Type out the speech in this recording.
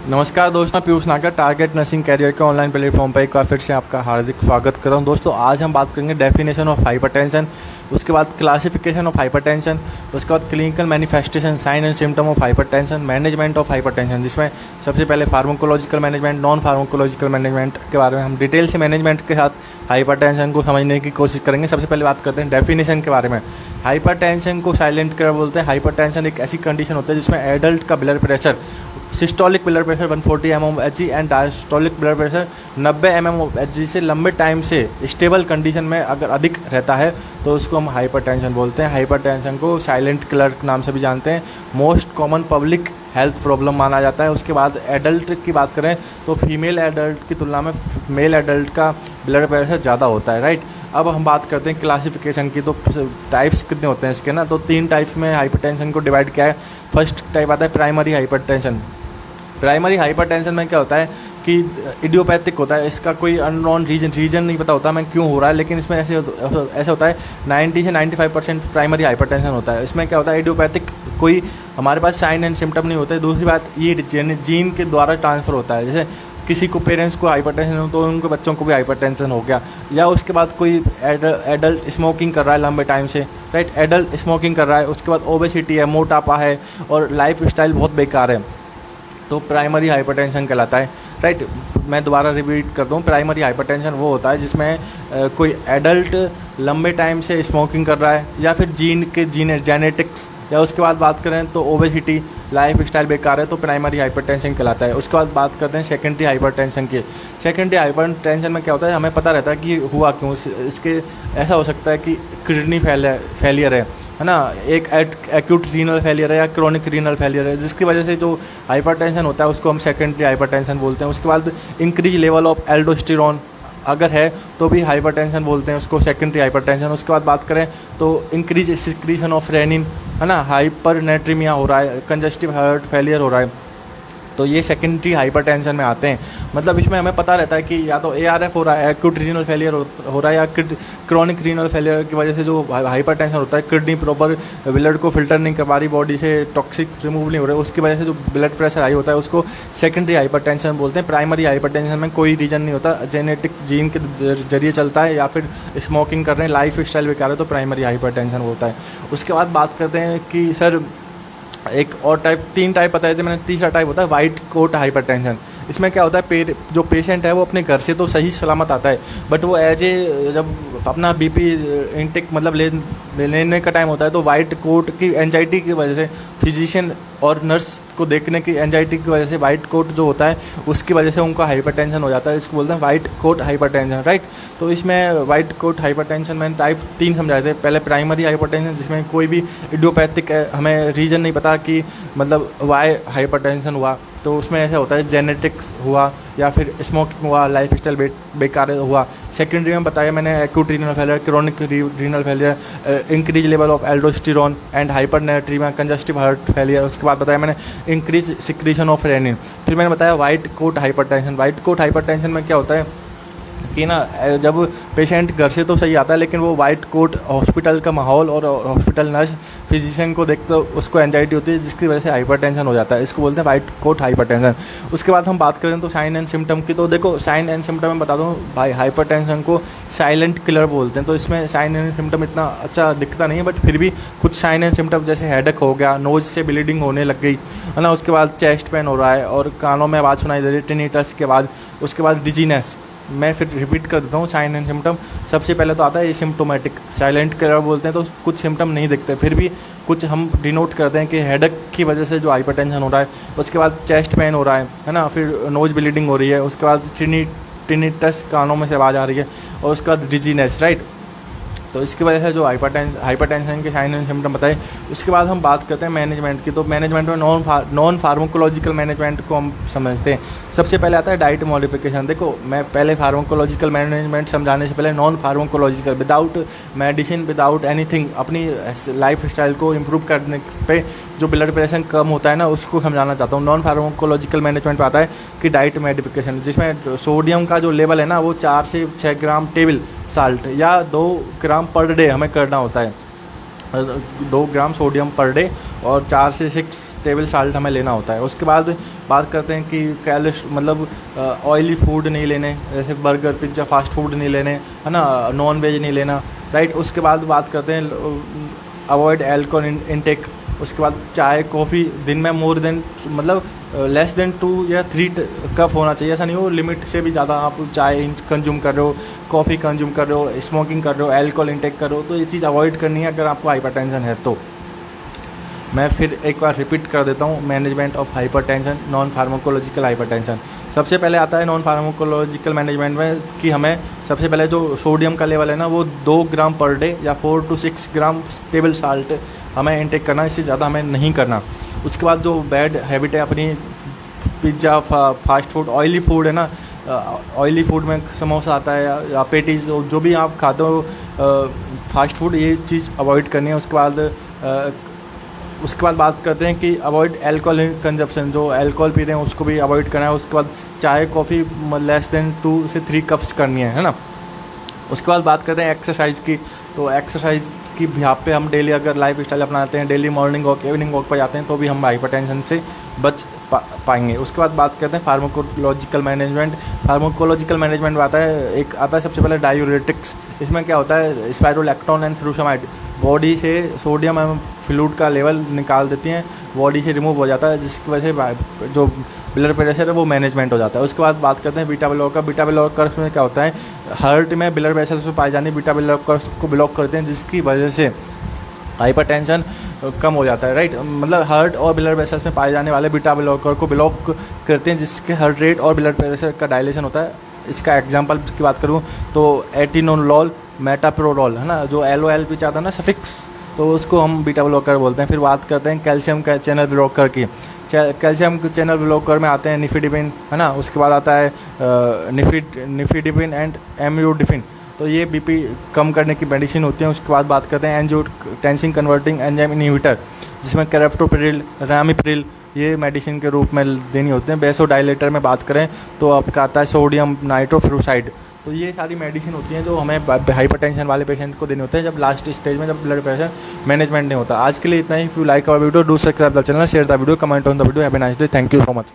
नमस्कार दोस्तों, पीयूष नागर टारगेट नर्सिंग कैरियर के ऑनलाइन प्लेटफॉर्म पर एक बार फिर से आपका हार्दिक स्वागत कर रहा हूं। दोस्तों, आज हम बात करेंगे डेफिनेशन ऑफ हाइपरटेंशन, उसके बाद क्लासिफिकेशन ऑफ हाइपरटेंशन, उसके बाद clinical manifestation, sign and symptom of hypertension, management of hypertension, जिसमें सबसे पहले pharmacological management, non pharmacological management के बारे में हम डिटेल से मैनेजमेंट के साथ हाइपरटेंशन को समझने की कोशिश करेंगे। सबसे पहले बात करते हैं डेफिनेशन के बारे में। हाइपरटेंशन को साइलेंट कर बोलते हैं। हाइपरटेंशन एक ऐसी कंडीशन होती है जिसमें एडल्ट का blood pressure, systolic blood pressure 140 mmHg and diastolic blood pressure 90 mmHg से लंबे टाइम से स्टेबल कंडीशन में अगर अधिक रहता है तो उसको हम हाइपरटेंशन बोलते हैं। हाइपरटेंशन को साइलेंट किलर नाम से भी जानते हैं। Most common public health problem माना जाता है। उसके बाद एडल्ट की बात करें तो फीमेल एडल्ट की तुलना में मेल एडल्ट का ब्लड प्रेशर ज़्यादा होता है, राइट। अब हम बात करते हैं क्लासिफिकेशन की। तो टाइप्स कितने होते हैं इसके ना, तो 3 टाइप्स में हाइपरटेंशन को डिवाइड किया है। फर्स्ट टाइप आता है प्राइमरी हाइपरटेंशन। प्राइमरी हाइपरटेंशन में क्या होता है कि इडियोपैथिक होता है, इसका कोई अननोन रीजन नहीं पता होता हमें क्यों हो रहा है, लेकिन इसमें ऐसे होता है 90 से 95% प्राइमरी हाइपरटेंशन होता है। इसमें क्या होता है, इडियोपैथिक कोई हमारे पास साइन एंड सिम्टम नहीं होते। दूसरी बात, ये जीन के द्वारा ट्रांसफ़र होता है। जैसे किसी को पेरेंट्स को हाइपरटेंशन हो तो उनके बच्चों को भी हाइपरटेंशन हो गया। या उसके बाद कोई एडल्ट स्मोकिंग कर रहा है लंबे टाइम से, राइट, एडल्ट स्मोकिंग कर रहा है, उसके बाद ओबेसिटी है, मोटापा है और लाइफ स्टाइल बहुत बेकार है, तो प्राइमरी हाइपरटेंशन कहलाता है, राइट। मैं दोबारा रिपीट कर दूं, प्राइमरी हाइपरटेंशन वो होता है जिसमें कोई एडल्ट लंबे टाइम से स्मोकिंग कर रहा है या फिर जेनेटिक्स, या उसके बाद बात करें तो ओबेसिटी, लाइफ स्टाइल बेकार है, तो प्राइमरी हाइपरटेंशन कहलाता है। उसके बाद बात करते हैं सेकेंडरी हाइपरटेंशन की। सेकेंडरी हाइपरटेंशन में क्या होता है, हमें पता रहता है कि हुआ क्यों। इसके ऐसा हो सकता है कि किडनी फेलियर है ना, एक एक्यूट रीनल फेलियर है या क्रोनिक रीनल फेलियर है, जिसकी वजह से जो हाइपरटेंशन होता है उसको हम सेकेंडरी हाइपरटेंशन बोलते हैं। उसके बाद इंक्रीज लेवल ऑफ एल्डोस्टेरोन अगर है तो भी हाइपरटेंशन बोलते हैं उसको, सेकेंडरी हाइपरटेंशन। उसके बाद बात करें तो इंक्रीज सिक्रीशन ऑफ रेनिन, है ना, हाइपरनेट्रीमिया हो रहा है, कंजस्टिव हार्ट फेलियर हो रहा है, तो ये सेकेंडरी हाइपरटेंशन में आते हैं। मतलब इसमें हमें पता रहता है कि या तो ARF हो रहा है, एक्यूट रीनल फेलियर हो रहा है, या क्रोनिक रीनल फेलियर की वजह से जो हाइपरटेंशन होता है, किडनी प्रॉपर ब्लड को फिल्टर नहीं कर पा रही, बॉडी से टॉक्सिक रिमूव नहीं हो रहा है, उसकी वजह से जो ब्लड प्रेशर हाई होता है उसको सेकेंडरी हाइपरटेंशन बोलते हैं। प्राइमरी हाइपरटेंशन में कोई रीजन नहीं होता, जेनेटिक जीन के जरिए चलता है या फिर स्मोकिंग कर रहे हैं, लाइफ स्टाइल बेकार है, तो प्राइमरी हाइपरटेंशन होता है। उसके बाद बात करते हैं कि सर एक और टाइप, 3 टाइप बताए थे मैंने, तीसरा टाइप होता है वाइट कोट हाइपरटेंशन। इसमें क्या होता है, जो पेशेंट है वो अपने घर से तो सही सलामत आता है, बट वो जब अपना BP इंटेक मतलब लेने का टाइम होता है तो वाइट कोट की एंजाइटी की वजह से, फिजिशियन और नर्स को देखने की एंजाइटी की वजह से, वाइट कोट जो होता है उसकी वजह से उनका हाइपरटेंशन हो जाता है। इसको बोलते हैं वाइट कोट हाइपरटेंशन, राइट। तो इसमें वाइट कोट हाइपरटेंशन मैंने टाइप 3 समझाए थे। पहले प्राइमरी हाइपरटेंशन, जिसमें कोई भी इडियोपैथिक हमें रीज़न नहीं पता कि मतलब वाई हाइपरटेंशन हुआ, तो उसमें ऐसा होता है जेनेटिक्स हुआ या फिर स्मोकिंग हुआ, लाइफ स्टाइल बेकार हुआ। सेकेंडरी में बताया मैंने acute renal failure, chronic renal failure, increase level of aldosterone and हाइपरनेट्रीमिया, congestive heart failure. उसके बाद बताया मैंने इंक्रीज सिक्रीशन ऑफ रेनिन। फिर मैंने बताया white coat hypertension. White coat hypertension में क्या होता है कि ना, जब पेशेंट घर से तो सही आता है लेकिन वो वाइट कोट हॉस्पिटल का माहौल और हॉस्पिटल नर्स फिजिशियन को देखते तो उसको एंजाइटी होती है, जिसकी वजह से हाइपरटेंशन हो जाता है। इसको बोलते हैं वाइट कोट हाइपरटेंशन। उसके बाद हम बात करें तो साइन एंड सिम्टम की, तो देखो साइन एंड सिम्टम में बता दूँ भाई, हाइपरटेंशन को साइलेंट किलर बोलते हैं। तो इसमें साइन एंड सिम्टम इतना अच्छा दिखता नहीं है, बट फिर भी कुछ साइन एंड सिम्टम जैसे हेडेक हो गया, नोज से ब्लीडिंग होने लग गई, है ना, उसके बाद चेस्ट पेन हो रहा है और कानों में आवाज़ सुनाई दे रही है, टिनिटस की आवाज़, उसके बाद डिजीनेस। मैं फिर रिपीट कर देता हूँ साइन एंड सिम्टम। सबसे पहले तो आता है एसिम्प्टोमेटिक, साइलेंट किलर बोलते हैं, तो कुछ सिम्टम नहीं दिखते, फिर भी कुछ हम डिनोट करते हैं कि हेडेक की वजह से जो हाइपरटेंशन हो रहा है। उसके बाद चेस्ट पेन हो रहा है ना, फिर नोज ब्लीडिंग हो रही है, उसके बाद टिनिटस, कानों में से आवाज़ आ रही है, और उसके बाद डिजीनेस, राइट। तो इसकी वजह से जो हाइपरटेंशन के साइन एंड सिम्टम बताए। उसके बाद हम बात करते हैं मैनेजमेंट की। तो मैनेजमेंट में नॉन फार्माकोलॉजिकल मैनेजमेंट को हम समझते हैं। सबसे पहले आता है डाइट मॉडिफिकेशन। देखो, मैं पहले फार्माकोलॉजिकल मैनेजमेंट समझाने से पहले non pharmacological, without medicine, without anything, अपनी लाइफ स्टाइल को इम्प्रूव करने पे जो ब्लड प्रेशर कम होता है ना, उसको समझाना चाहता हूँ। नॉन फार्माकोलॉजिकल मैनेजमेंट पे आता है कि डाइट मॉडिफिकेशन, जिसमें सोडियम का जो लेवल है ना वो 4 से 6 ग्राम टेबल साल्ट या 2 ग्राम पर डे हमें करना होता है। 2 ग्राम सोडियम पर डे और 4 से 6 टेबल साल्ट हमें लेना होता है। उसके बाद बात करते हैं कि मतलब ऑयली फूड नहीं लेने, जैसे बर्गर पिज्ज़ा फास्ट फूड नहीं लेने, है ना, नॉन वेज नहीं लेना, राइट। उसके बाद बात करते हैं अवॉइड एल्कोहल इंटेक। उसके बाद चाय कॉफ़ी दिन में मोर देन मतलब लेस देन 2 या 3 कप होना चाहिए। ऐसा नहीं हो लिमिट से भी ज़्यादा आप चाय कंज्यूम कर रहे हो, कॉफ़ी कंज्यूम कर रहे हो, स्मोकिंग कर रहे हो, एल्कोहल इंटेक कर रहे हो, तो ये चीज़ अवॉइड करनी है अगर आपको हाइपरटेंशन है तो। मैं फिर एक बार रिपीट कर देता हूँ, management of hypertension, non pharmacological hypertension. सबसे पहले आता है नॉन फार्माकोलॉजिकल मैनेजमेंट में कि हमें सबसे पहले जो सोडियम का लेवल है ना वो 2 ग्राम पर डे या 4 to 6 ग्राम टेबल साल्ट हमें इंटेक करना, इससे ज़्यादा हमें नहीं करना। उसके बाद जो बैड हैबिट है अपनी, pizza fast food oily food है ना, ऑयली फूड में समोसा आता है या पेटीज, जो भी आप खाते हो फास्ट फूड, ये चीज़ अवॉइड करनी है। उसके बाद बात करते हैं कि अवॉइड एल्कोहल कंजप्शन, जो एल्कोहल पी रहे हैं उसको भी अवॉइड करना है। उसके बाद चाय कॉफ़ी लेस देन 2 से 3 कप्स करनी है ना। उसके बाद बात करते हैं एक्सरसाइज की। तो एक्सरसाइज की यहाँ पे हम डेली अगर लाइफ स्टाइल अपनाते हैं, daily morning walk evening walk पर जाते हैं, तो भी हम हाइपरटेंशन से बच पाएंगे। उसके बाद बात करते हैं फार्माकोलॉजिकल मैनेजमेंट। फार्माकोलॉजिकल मैनेजमेंट आता है सबसे पहले डायूरेटिक्स। इसमें क्या होता है, स्पाइरोलैक्टोन एंड फ्यूरामाइड बॉडी से सोडियम एवं फ्लूइड का लेवल निकाल देती हैं, बॉडी से रिमूव हो जाता है, जिसकी वजह से जो ब्लड प्रेशर है वो मैनेजमेंट हो जाता है। उसके बाद बात करते हैं बीटा ब्लॉकर। बीटा ब्लॉकर में क्या होता है, हार्ट में ब्लड वेसल्स में पाए जाने बीटा ब्लॉकर को ब्लॉक करते हैं, जिसकी वजह से हाइपरटेंशन कम हो जाता है, राइट। मतलब हार्ट और ब्लड वेसल्स में पाए जाने वाले बीटा ब्लॉकर को ब्लॉक करते हैं, जिसके हार्ट रेट और ब्लड प्रेशर का डायलेशन होता है। इसका एग्जांपल की बात करूँ तो एटिनोलोल, मेटाप्रोलोल, है ना, जो LOL पीछे आता है ना सफिक्स, तो उसको हम बीटा ब्लॉकर बोलते हैं। फिर बात करते हैं कैल्शियम का चैनल ब्लॉकर की। कैल्शियम चैनल ब्लॉकर में आते हैं निफिडिपिन, है ना, उसके बाद आता है निफिडिपिन एंड एम्योडिफिन, तो ये बीपी कम करने की मेडिसिन होती है। उसके बाद बात करते हैं एंजियोटेंसिन कन्वर्टिंग एंजाइम इनहिबिटर, जिसमें कैरेप्टोप्रिल, रामिप्रिल, ये मेडिसिन के रूप में देनी होते हैं। बेसोडाइलेटर में बात करें तो आपका आता है सोडियम नाइट्रोफिरोसाइड। तो ये सारी मेडिसिन होती हैं जो हमें हाइपरटेंशन वाले पेशेंट को देने होते हैं जब लास्ट स्टेज में, जब ब्लड प्रेशर मैनेजमेंट नहीं होता। आज के लिए इतना ही। If you like our video do subscribe the channel, share the video, comment on the video. Have a nice day, thank you so much.